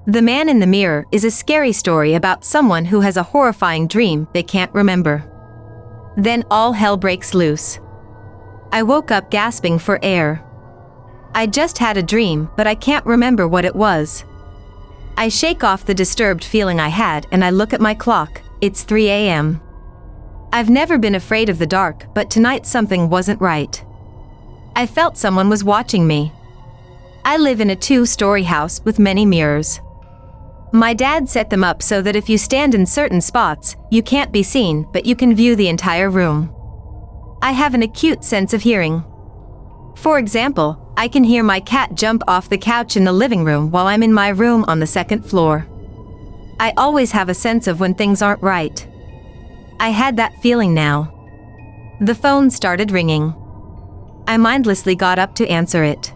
The Man in the Mirror is a scary story about someone who has a horrifying dream they can't remember. Then all hell breaks loose. I woke up gasping for air. I just had a dream, but I can't remember what it was. I shake off the disturbed feeling I had and I look at my clock. It's 3 a.m. I've never been afraid of the dark, but tonight something wasn't right. I felt someone was watching me. I live in a 2-story house with many mirrors. My dad set them up so that if you stand in certain spots, you can't be seen, but you can view the entire room. I have an acute sense of hearing. For example, I can hear my cat jump off the couch in the living room while I'm in my room on the 2nd floor. I always have a sense of when things aren't right. I had that feeling now. The phone started ringing. I mindlessly got up to answer it.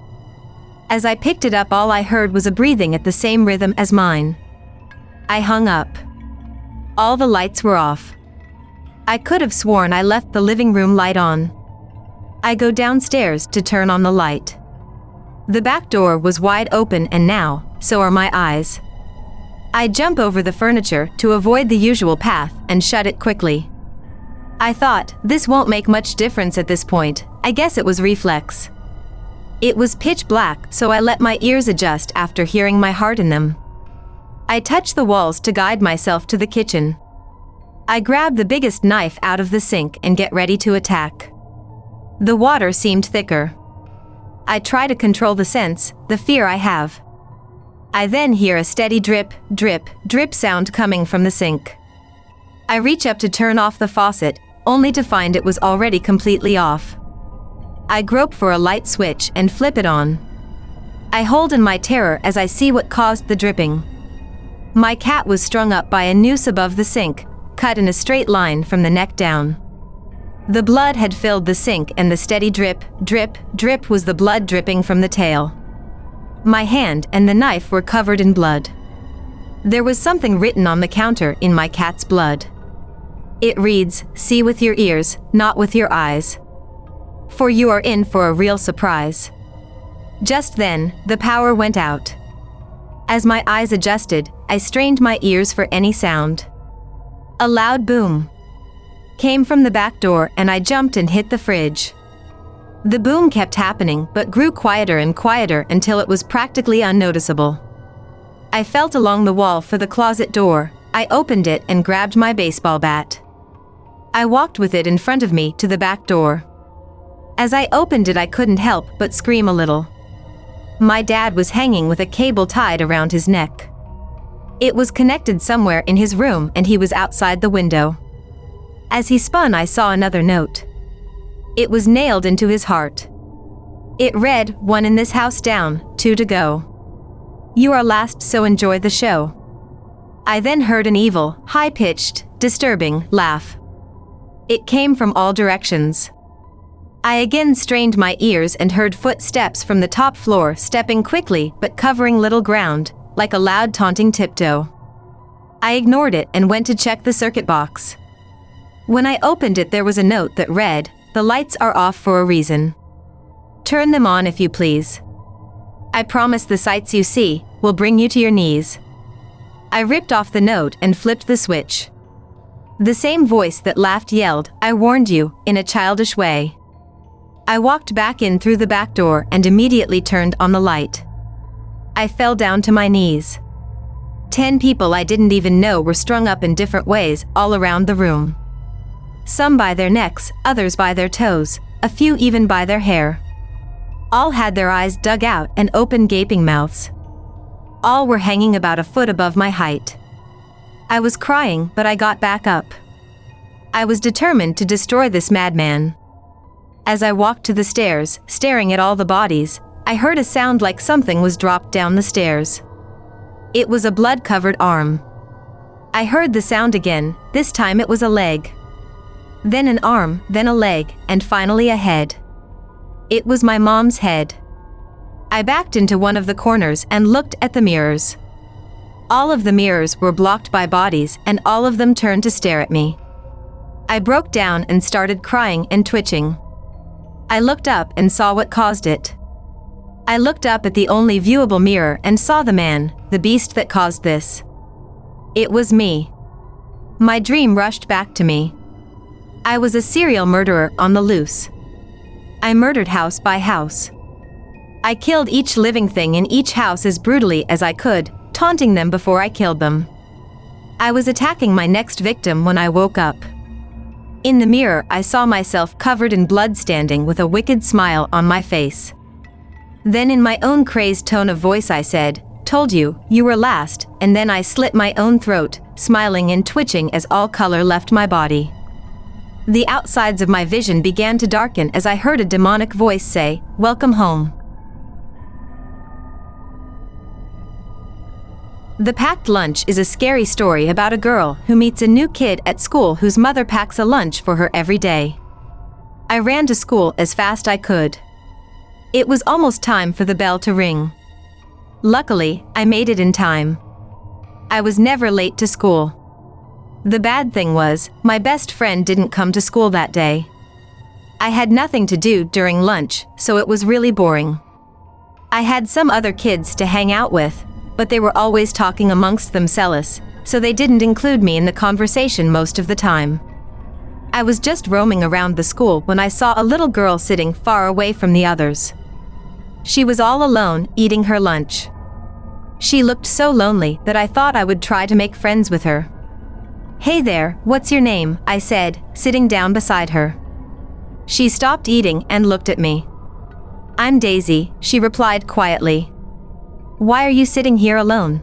As I picked it up, all I heard was a breathing at the same rhythm as mine. I hung up. All the lights were off. I could have sworn I left the living room light on. I go downstairs to turn on the light. The back door was wide open and now, so are my eyes. I jump over the furniture to avoid the usual path and shut it quickly. I thought, this won't make much difference at this point. I guess it was reflex. It was pitch black, so I let my ears adjust after hearing my heart in them. I touch the walls to guide myself to the kitchen. I grab the biggest knife out of the sink and get ready to attack. The water seemed thicker. I try to control the sense, the fear I have. I then hear a steady drip, drip, drip sound coming from the sink. I reach up to turn off the faucet, only to find it was already completely off. I grope for a light switch and flip it on. I hold in my terror as I see what caused the dripping. My cat was strung up by a noose above the sink, cut in a straight line from the neck down. The blood had filled the sink and the steady drip, drip, drip was the blood dripping from the tail. My hand and the knife were covered in blood. There was something written on the counter in my cat's blood. It reads, "See with your ears, not with your eyes. For you are in for a real surprise." Just then, the power went out. As my eyes adjusted, I strained my ears for any sound. A loud boom came from the back door and I jumped and hit the fridge. The boom kept happening but grew quieter and quieter until it was practically unnoticeable. I felt along the wall for the closet door. I opened it and grabbed my baseball bat. I walked with it in front of me to the back door. As I opened it, I couldn't help but scream a little. My dad was hanging with a cable tied around his neck. It was connected somewhere in his room and he was outside the window. As he spun, I saw another note. It was nailed into his heart. It read, "1 in this house down, 2 to go. You are last, so enjoy the show." I then heard an evil, high-pitched, disturbing laugh. It came from all directions. I again strained my ears and heard footsteps from the top floor, stepping quickly but covering little ground, like a loud taunting tiptoe. I ignored it and went to check the circuit box. When I opened it, there was a note that read, "The lights are off for a reason. Turn them on if you please. I promise the sights you see will bring you to your knees." I ripped off the note and flipped the switch. The same voice that laughed yelled, "I warned you," in a childish way. I walked back in through the back door and immediately turned on the light. I fell down to my knees. 10 people I didn't even know were strung up in different ways all around the room. Some by their necks, others by their toes, a few even by their hair. All had their eyes dug out and open gaping mouths. All were hanging about a foot above my height. I was crying, but I got back up. I was determined to destroy this madman. As I walked to the stairs, staring at all the bodies, I heard a sound like something was dropped down the stairs. It was a blood-covered arm. I heard the sound again, this time it was a leg. Then an arm, then a leg, and finally a head. It was my mom's head. I backed into one of the corners and looked at the mirrors. All of the mirrors were blocked by bodies and all of them turned to stare at me. I broke down and started crying and twitching. I looked up and saw what caused it. I looked up at the only viewable mirror and saw the man, the beast that caused this. It was me. My dream rushed back to me. I was a serial murderer on the loose. I murdered house by house. I killed each living thing in each house as brutally as I could, taunting them before I killed them. I was attacking my next victim when I woke up. In the mirror, I saw myself covered in blood standing with a wicked smile on my face. Then in my own crazed tone of voice I said, "Told you, you were last," and then I slit my own throat, smiling and twitching as all color left my body. The outsides of my vision began to darken as I heard a demonic voice say, "Welcome home." The Packed Lunch is a scary story about a girl who meets a new kid at school whose mother packs a lunch for her every day. I ran to school as fast I could. It was almost time for the bell to ring. Luckily, I made it in time. I was never late to school. The bad thing was, my best friend didn't come to school that day. I had nothing to do during lunch, so it was really boring. I had some other kids to hang out with, but they were always talking amongst themselves, so they didn't include me in the conversation most of the time. I was just roaming around the school when I saw a little girl sitting far away from the others. She was all alone, eating her lunch. She looked so lonely that I thought I would try to make friends with her. "Hey there, what's your name?" I said, sitting down beside her. She stopped eating and looked at me. "I'm Daisy," she replied quietly. "Why are you sitting here alone?"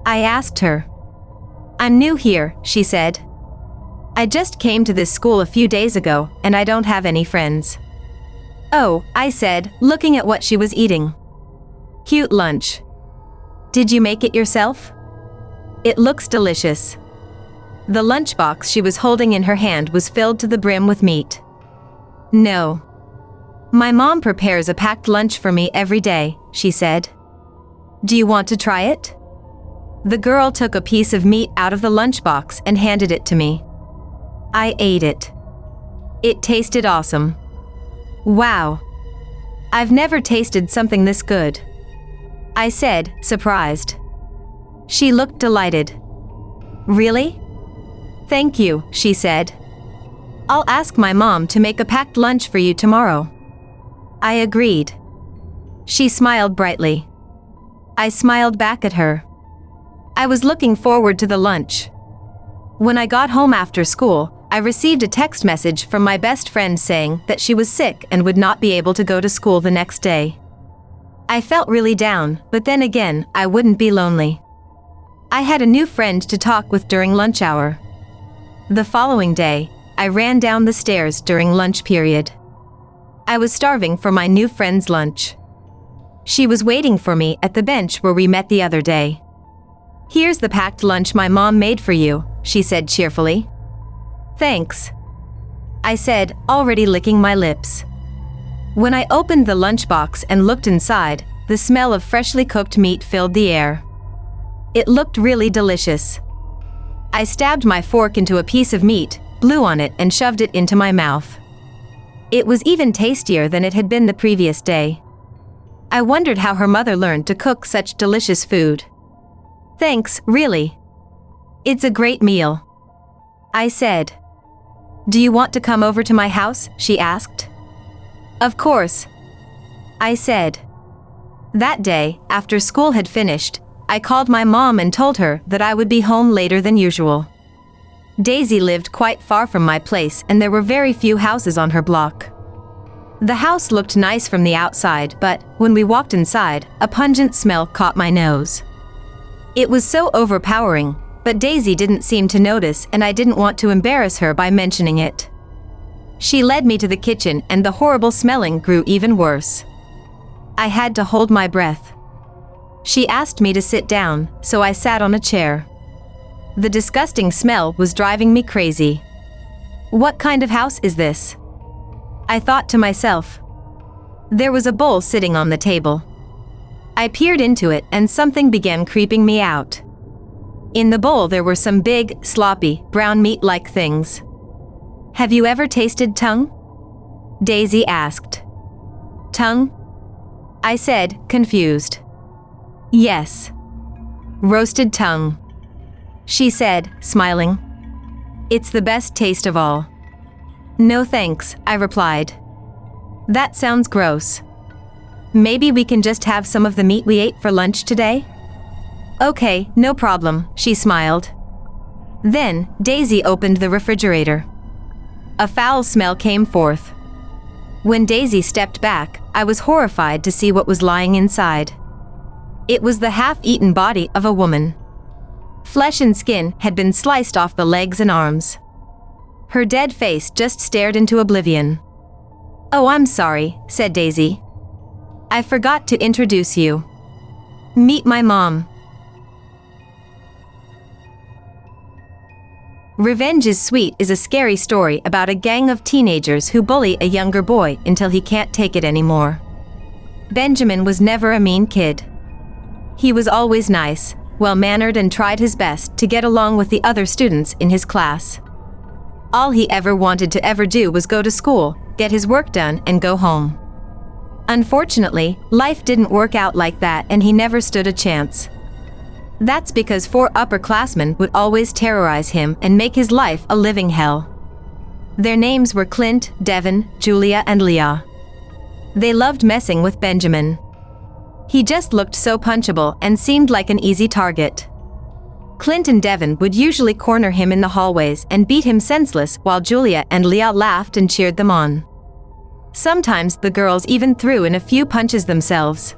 I asked her. "I'm new here," she said. "I just came to this school a few days ago, and I don't have any friends." "Oh," I said, looking at what she was eating. "Cute lunch. Did you make it yourself?" "It looks delicious." The lunchbox she was holding in her hand was filled to the brim with meat. "No. My mom prepares a packed lunch for me every day," she said. "Do you want to try it?" The girl took a piece of meat out of the lunchbox and handed it to me. I ate it. It tasted awesome. Wow. I've never tasted something this good, I said, surprised. She looked delighted. "Really? Thank you," she said. "I'll ask my mom to make a packed lunch for you tomorrow." I agreed. She smiled brightly. I smiled back at her. I was looking forward to the lunch. When I got home after school, I received a text message from my best friend saying that she was sick and would not be able to go to school the next day. I felt really down, but then again, I wouldn't be lonely. I had a new friend to talk with during lunch hour. The following day, I ran down the stairs during lunch period. I was starving for my new friend's lunch. She was waiting for me at the bench where we met the other day. "Here's the packed lunch my mom made for you," she said cheerfully. "Thanks," I said, already licking my lips. When I opened the lunchbox and looked inside, the smell of freshly cooked meat filled the air. It looked really delicious. I stabbed my fork into a piece of meat, blew on it and shoved it into my mouth. It was even tastier than it had been the previous day. I wondered how her mother learned to cook such delicious food. "Thanks, really. It's a great meal," I said. "Do you want to come over to my house?" she asked. "Of course," I said. That day, after school had finished, I called my mom and told her that I would be home later than usual. Daisy lived quite far from my place and there were very few houses on her block. The house looked nice from the outside, but when we walked inside, a pungent smell caught my nose. It was so overpowering, but Daisy didn't seem to notice and I didn't want to embarrass her by mentioning it. She led me to the kitchen and the horrible smelling grew even worse. I had to hold my breath. She asked me to sit down, so I sat on a chair. The disgusting smell was driving me crazy. What kind of house is this? I thought to myself. There was a bowl sitting on the table. I peered into it and something began creeping me out. In the bowl there were some big, sloppy, brown meat-like things. "Have you ever tasted tongue?" Daisy asked. "Tongue?" I said, confused. Yes. Roasted tongue. She said, smiling. It's the best taste of all. No thanks, I replied. That sounds gross. Maybe we can just have some of the meat we ate for lunch today? Okay, no problem, she smiled. Then, Daisy opened the refrigerator. A foul smell came forth. When Daisy stepped back, I was horrified to see what was lying inside. It was the half-eaten body of a woman. Flesh and skin had been sliced off the legs and arms. Her dead face just stared into oblivion. Oh, I'm sorry, said Daisy. I forgot to introduce you. Meet my mom. Revenge is Sweet is a scary story about a gang of teenagers who bully a younger boy until he can't take it anymore. Benjamin was never a mean kid. He was always nice, well-mannered, and tried his best to get along with the other students in his class. All he ever wanted to ever do was go to school, get his work done, and go home. Unfortunately, life didn't work out like that, and he never stood a chance. That's because 4 upperclassmen would always terrorize him and make his life a living hell. Their names were Clint, Devin, Julia, and Leah. They loved messing with Benjamin. He just looked so punchable and seemed like an easy target. Clint and Devin would usually corner him in the hallways and beat him senseless while Julia and Leah laughed and cheered them on. Sometimes the girls even threw in a few punches themselves.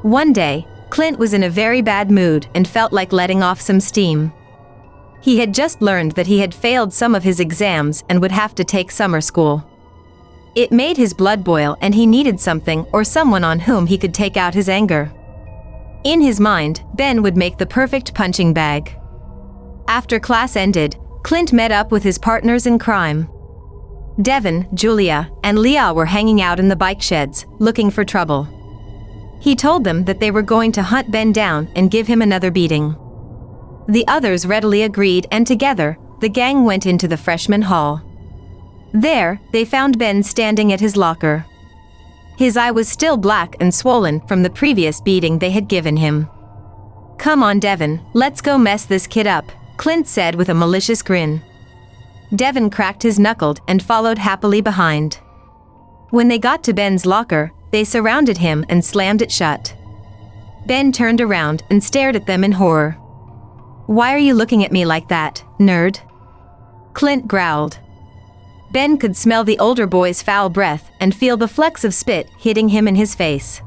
One day, Clint was in a very bad mood and felt like letting off some steam. He had just learned that he had failed some of his exams and would have to take summer school. It made his blood boil, and he needed something or someone on whom he could take out his anger. In his mind, Ben would make the perfect punching bag. After class ended, Clint met up with his partners in crime. Devin, Julia, and Leah were hanging out in the bike sheds, looking for trouble. He told them that they were going to hunt Ben down and give him another beating. The others readily agreed, and together, the gang went into the freshman hall. There, they found Ben standing at his locker. His eye was still black and swollen from the previous beating they had given him. Come on, Devin, let's go mess this kid up, Clint said with a malicious grin. Devin cracked his knuckle and followed happily behind. When they got to Ben's locker, they surrounded him and slammed it shut. Ben turned around and stared at them in horror. Why are you looking at me like that, nerd? Clint growled. Ben could smell the older boy's foul breath and feel the flecks of spit hitting him in his face.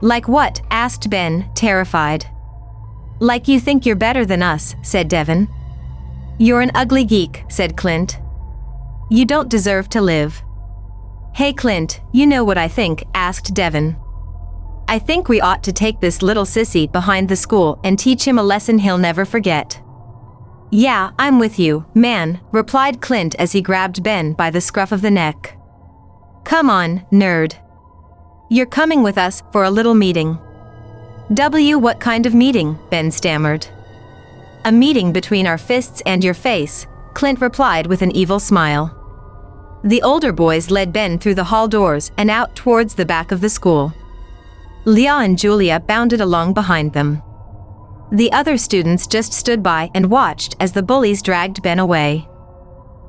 Like what? Asked Ben, terrified. Like you think you're better than us, said Devin. You're an ugly geek, said Clint. You don't deserve to live. Hey Clint, you know what I think, asked Devin. I think we ought to take this little sissy behind the school and teach him a lesson he'll never forget. Yeah, I'm with you, man, replied Clint as he grabbed Ben by the scruff of the neck. Come on, nerd. You're coming with us for a little meeting. What kind of meeting? Ben stammered. A meeting between our fists and your face, Clint replied with an evil smile. The older boys led Ben through the hall doors and out towards the back of the school. Leah and Julia bounded along behind them. The other students just stood by and watched as the bullies dragged Ben away.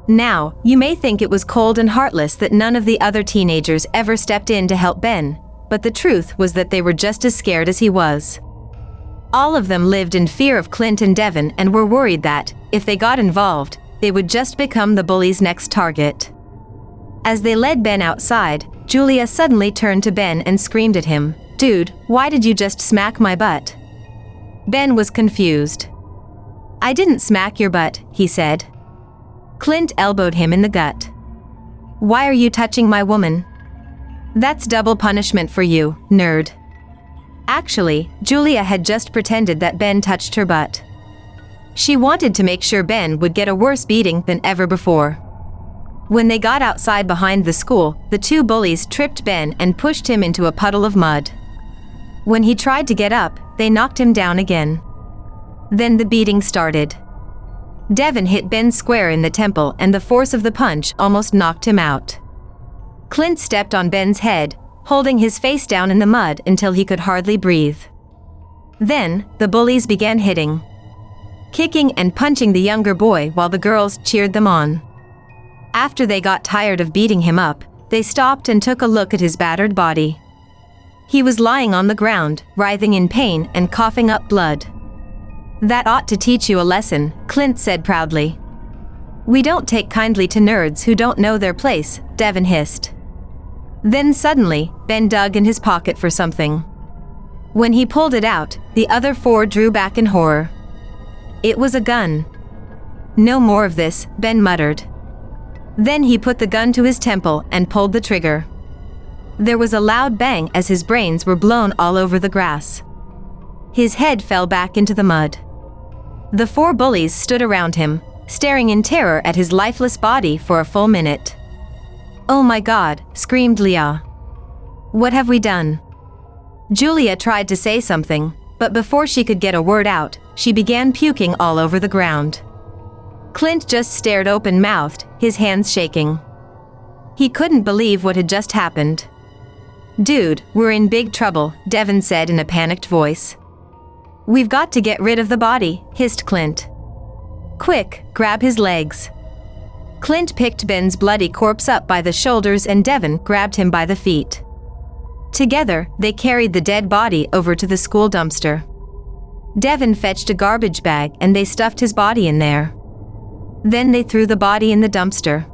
Now, you may think it was cold and heartless that none of the other teenagers ever stepped in to help Ben, but the truth was that they were just as scared as he was. All of them lived in fear of Clint and Devin and were worried that, if they got involved, they would just become the bullies' next target. As they led Ben outside, Julia suddenly turned to Ben and screamed at him, Dude, why did you just smack my butt? Ben was confused. I didn't smack your butt, he said. Clint elbowed him in the gut. Why are you touching my woman? That's double punishment for you, nerd. Actually, Julia had just pretended that Ben touched her butt. She wanted to make sure Ben would get a worse beating than ever before. When they got outside behind the school, the 2 bullies tripped Ben and pushed him into a puddle of mud. When he tried to get up, they knocked him down again. Then the beating started. Devin hit Ben square in the temple, and the force of the punch almost knocked him out. Clint stepped on Ben's head, holding his face down in the mud until he could hardly breathe. Then, the bullies began hitting, kicking and punching the younger boy while the girls cheered them on. After they got tired of beating him up, they stopped and took a look at his battered body. He was lying on the ground, writhing in pain and coughing up blood. "That ought to teach you a lesson," Clint said proudly. "We don't take kindly to nerds who don't know their place," Devin hissed. Then suddenly, Ben dug in his pocket for something. When he pulled it out, the other four drew back in horror. It was a gun. "No more of this," Ben muttered. Then he put the gun to his temple and pulled the trigger. There was a loud bang as his brains were blown all over the grass. His head fell back into the mud. The four bullies stood around him, staring in terror at his lifeless body for a full minute. "Oh my God," screamed Leah. "What have we done?" Julia tried to say something, but before she could get a word out, she began puking all over the ground. Clint just stared open-mouthed, his hands shaking. He couldn't believe what had just happened. "Dude, we're in big trouble," Devin said in a panicked voice. "We've got to get rid of the body," hissed Clint. "Quick, grab his legs." Clint picked Ben's bloody corpse up by the shoulders and Devin grabbed him by the feet. Together, they carried the dead body over to the school dumpster. Devin fetched a garbage bag and they stuffed his body in there. Then they threw the body in the dumpster.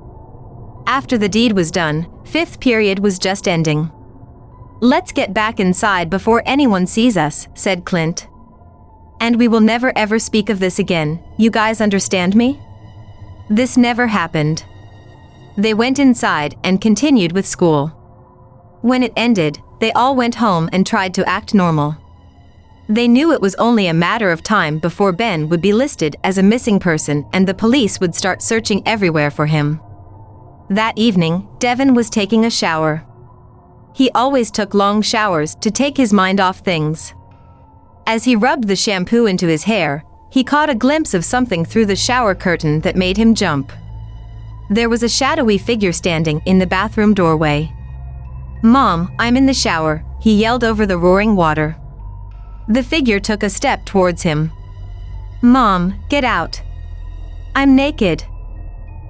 After the deed was done, fifth period was just ending. "Let's get back inside before anyone sees us," said Clint. "And we will never ever speak of this again, you guys understand me?" This never happened. They went inside and continued with school. When it ended, they all went home and tried to act normal. They knew it was only a matter of time before Ben would be listed as a missing person and the police would start searching everywhere for him. That evening, Devin was taking a shower. He always took long showers to take his mind off things. As he rubbed the shampoo into his hair, he caught a glimpse of something through the shower curtain that made him jump. There was a shadowy figure standing in the bathroom doorway. "Mom, I'm in the shower," he yelled over the roaring water. The figure took a step towards him. "Mom, get out. I'm naked."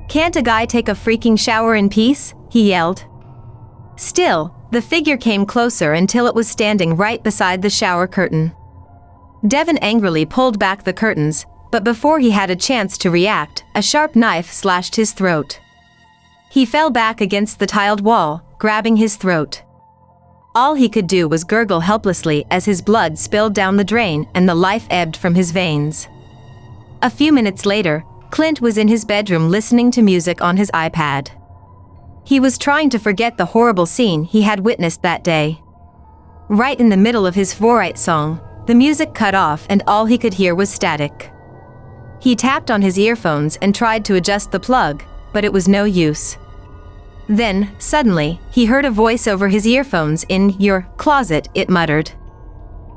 "Can't a guy take a freaking shower in peace?" he yelled. Still, the figure came closer until it was standing right beside the shower curtain. Devin angrily pulled back the curtains, but before he had a chance to react, a sharp knife slashed his throat. He fell back against the tiled wall, grabbing his throat. All he could do was gurgle helplessly as his blood spilled down the drain and the life ebbed from his veins. A few minutes later, Clint was in his bedroom listening to music on his iPad. He was trying to forget the horrible scene he had witnessed that day. Right in the middle of his Vorite song, the music cut off and all he could hear was static. He tapped on his earphones and tried to adjust the plug, but it was no use. Then, suddenly, he heard a voice over his earphones. "In your closet," it muttered.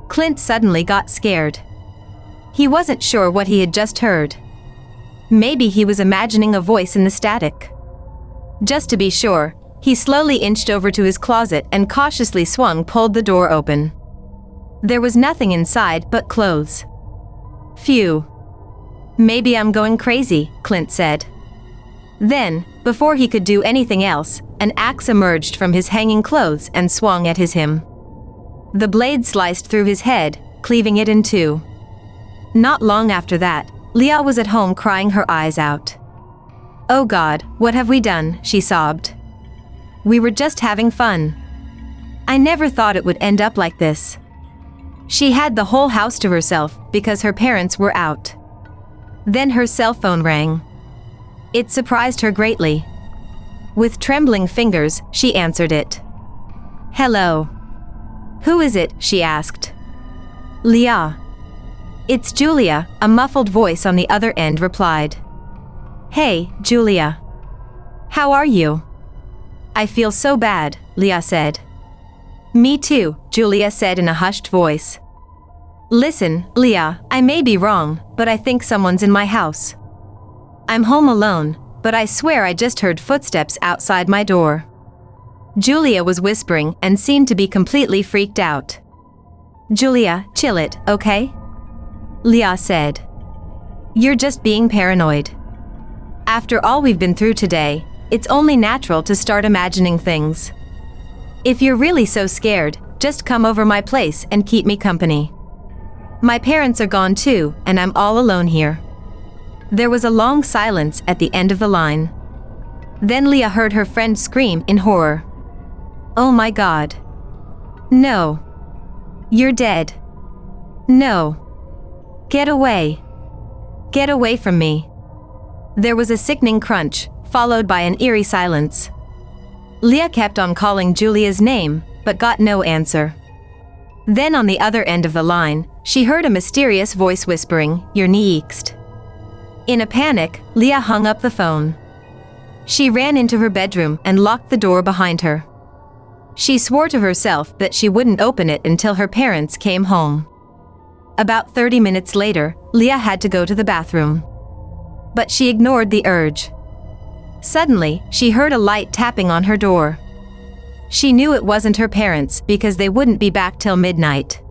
Clint suddenly got scared. He wasn't sure what he had just heard. Maybe he was imagining a voice in the static. Just to be sure, he slowly inched over to his closet and cautiously pulled the door open. There was nothing inside but clothes. "Phew. Maybe I'm going crazy," Clint said. Then, before he could do anything else, an axe emerged from his hanging clothes and swung at him. The blade sliced through his head, cleaving it in two. Not long after that, Leah was at home crying her eyes out. "Oh God, what have we done?" she sobbed. "We were just having fun. I never thought it would end up like this." She had the whole house to herself because her parents were out. Then her cell phone rang. It surprised her greatly. With trembling fingers, she answered it. "Hello." "Who is it?" she asked. "Leah." "It's Julia," a muffled voice on the other end replied. "Hey, Julia. How are you?" "I feel so bad," Leah said. "Me too," Julia said in a hushed voice. "Listen, Leah, I may be wrong, but I think someone's in my house. I'm home alone, but I swear I just heard footsteps outside my door." Julia was whispering and seemed to be completely freaked out. "Julia, chill it, okay?" Leah said. "You're just being paranoid. After all we've been through today, it's only natural to start imagining things. If you're really so scared, just come over my place and keep me company. My parents are gone too, and I'm all alone here." There was a long silence at the end of the line. Then Leah heard her friend scream in horror. "Oh my God. No. You're dead. No. Get away. Get away from me." There was a sickening crunch, followed by an eerie silence. Leah kept on calling Julia's name, but got no answer. Then on the other end of the line, she heard a mysterious voice whispering, "You're next." In a panic, Leah hung up the phone. She ran into her bedroom and locked the door behind her. She swore to herself that she wouldn't open it until her parents came home. About 30 minutes later, Leah had to go to the bathroom. But she ignored the urge. Suddenly, she heard a light tapping on her door. She knew it wasn't her parents because they wouldn't be back till midnight.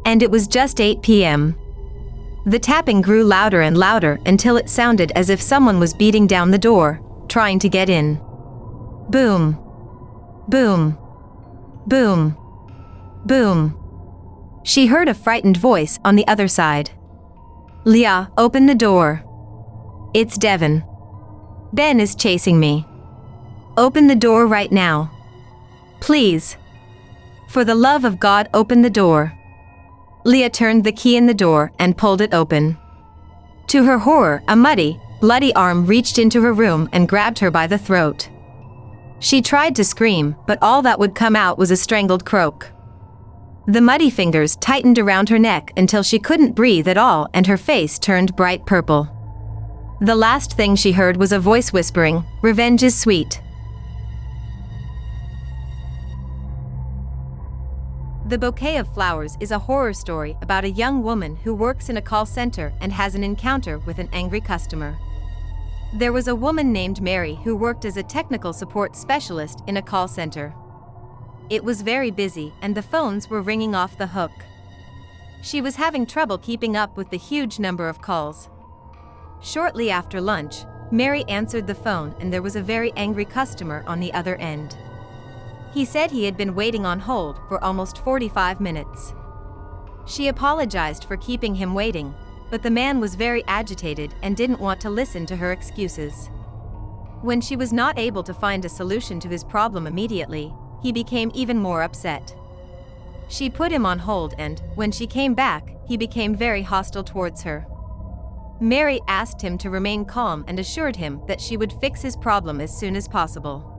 And it was just 8 p.m. The tapping grew louder and louder until it sounded as if someone was beating down the door, trying to get in. Boom. Boom. Boom. Boom. She heard a frightened voice on the other side. "Leah, open the door. It's Devin. Ben is chasing me. Open the door right now. Please. For the love of God, open the door." Leah turned the key in the door and pulled it open. To her horror, a muddy, bloody arm reached into her room and grabbed her by the throat. She tried to scream, but all that would come out was a strangled croak. The muddy fingers tightened around her neck until she couldn't breathe at all and her face turned bright purple. The last thing she heard was a voice whispering, "Revenge is sweet." The Bouquet of Flowers is a horror story about a young woman who works in a call center and has an encounter with an angry customer. There was a woman named Mary who worked as a technical support specialist in a call center. It was very busy and the phones were ringing off the hook. She was having trouble keeping up with the huge number of calls. Shortly after lunch, Mary answered the phone and there was a very angry customer on the other end. He said he had been waiting on hold for almost 45 minutes. She apologized for keeping him waiting, but the man was very agitated and didn't want to listen to her excuses. When she was not able to find a solution to his problem immediately, he became even more upset. She put him on hold and, when she came back, he became very hostile towards her. Mary asked him to remain calm and assured him that she would fix his problem as soon as possible.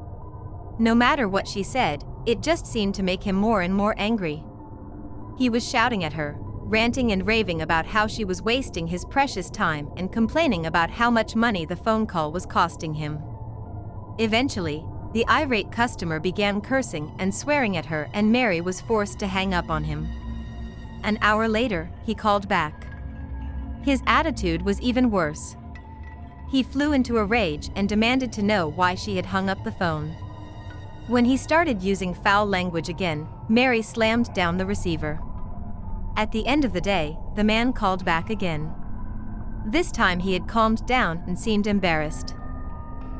No matter what she said, it just seemed to make him more and more angry. He was shouting at her, ranting and raving about how she was wasting his precious time and complaining about how much money the phone call was costing him. Eventually, the irate customer began cursing and swearing at her and Mary was forced to hang up on him. An hour later, he called back. His attitude was even worse. He flew into a rage and demanded to know why she had hung up the phone. When he started using foul language again, Mary slammed down the receiver. At the end of the day, the man called back again. This time he had calmed down and seemed embarrassed.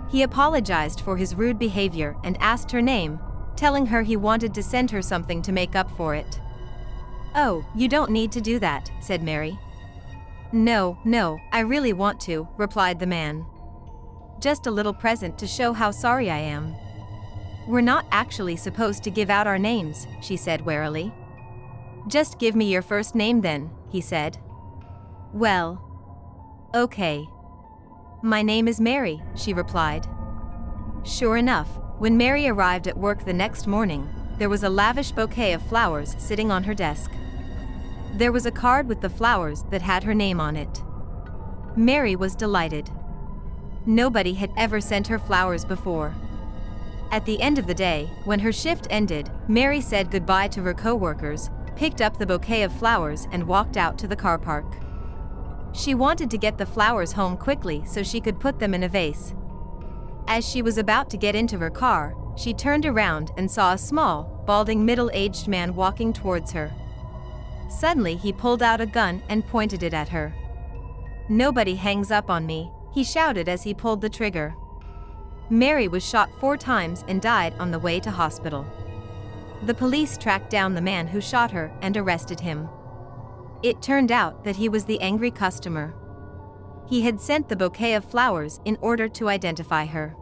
He apologized for his rude behavior and asked her name, telling her he wanted to send her something to make up for it. "Oh, you don't need to do that," said Mary. No, I really want to," replied the man. "Just a little present to show how sorry I am." "We're not actually supposed to give out our names," she said warily. "Just give me your first name then," he said. "Well, okay. My name is Mary," she replied. Sure enough, when Mary arrived at work the next morning, there was a lavish bouquet of flowers sitting on her desk. There was a card with the flowers that had her name on it. Mary was delighted. Nobody had ever sent her flowers before. At the end of the day, when her shift ended, Mary said goodbye to her co-workers, picked up the bouquet of flowers and walked out to the car park. She wanted to get the flowers home quickly so she could put them in a vase. As she was about to get into her car, She turned around and saw a small, balding middle-aged man walking towards her. Suddenly he pulled out a gun and pointed it at her. "Nobody hangs up on me," he shouted as he pulled the trigger. Mary was shot 4 times and died on the way to hospital. The police tracked down the man who shot her and arrested him. It turned out that he was the angry customer. He had sent the bouquet of flowers in order to identify her.